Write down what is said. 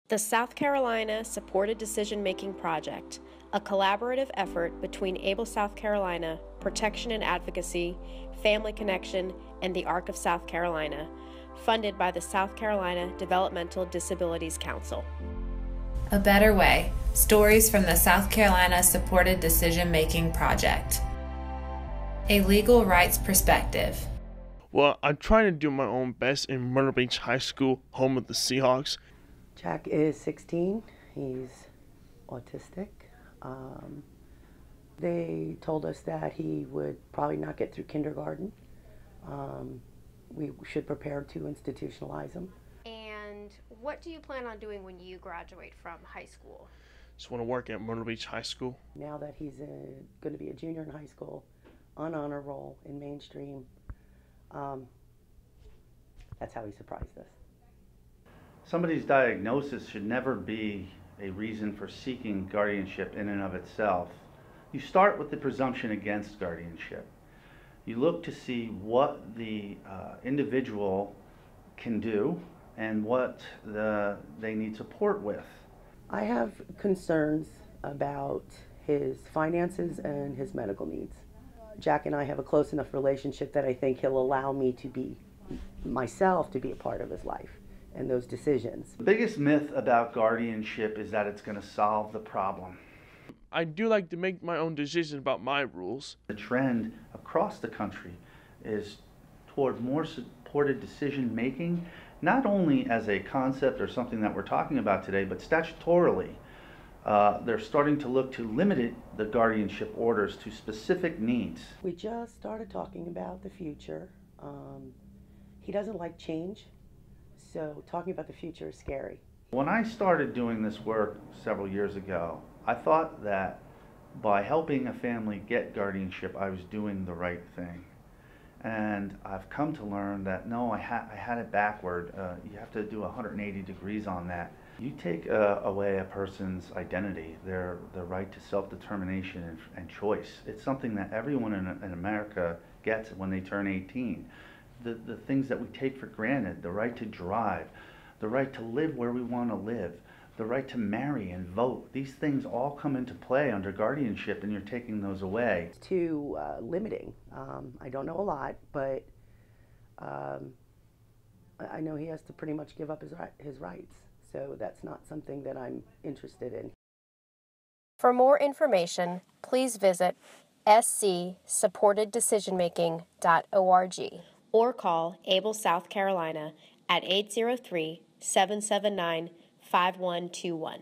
The South Carolina Supported Decision-Making Project, a collaborative effort between Able South Carolina, Protection and Advocacy, Family Connection, and the Arc of South Carolina, funded by the South Carolina Developmental Disabilities Council. A Better Way, stories from the South Carolina Supported Decision-Making Project. A legal rights perspective. Well, I'm trying to do my own best in Myrtle Beach High School, home of the Seahawks. Jack is 16. He's autistic. They told us that he would probably not get through kindergarten. We should prepare to institutionalize him. And what do you plan on doing when you graduate from high school? Just want to work at Myrtle Beach High School. Now that he's going to be a junior in high school, on honor roll in mainstream, that's how he surprised us. Somebody's diagnosis should never be a reason for seeking guardianship in and of itself. You start with the presumption against guardianship. You look to see what the individual can do and what they need support with. I have concerns about his finances and his medical needs. Jack and I have a close enough relationship that I think he'll allow me to be myself, to be a part of his life and those decisions. The biggest myth about guardianship is that it's going to solve the problem. I do like to make my own decisions about my rules. The trend across the country is toward more supported decision making, not only as a concept or something that we're talking about today, but statutorily. They're starting to look to limit the guardianship orders to specific needs. We just started talking about the future. He doesn't like change, so talking about the future is scary. When I started doing this work several years ago, I thought that by helping a family get guardianship, I was doing the right thing. And I've come to learn that no, I had it backward. You have to do 180 degrees on that. You take away a person's identity, their right to self-determination and choice. It's something that everyone in America gets when they turn 18. The things that we take for granted, the right to drive, the right to live where we want to live, the right to marry and vote, these things all come into play under guardianship, and you're taking those away. It's too limiting. I don't know a lot, but I know he has to pretty much give up his rights. So that's not something that I'm interested in. For more information, please visit scsupporteddecisionmaking.org or call Able South Carolina at 803-779-5121.